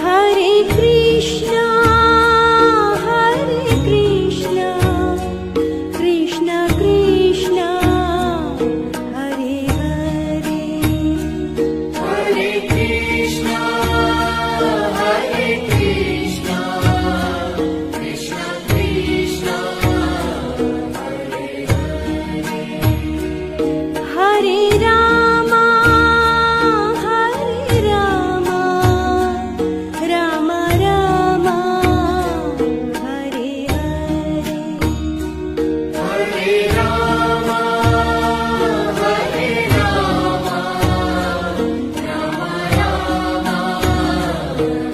Hare Krishna Krishna Krishna Hare Hare, Hare Krishna Krishna Krishna Hare Hare, Hare Ram Ram Ram Hare Hare, Hare Ram Ram Ram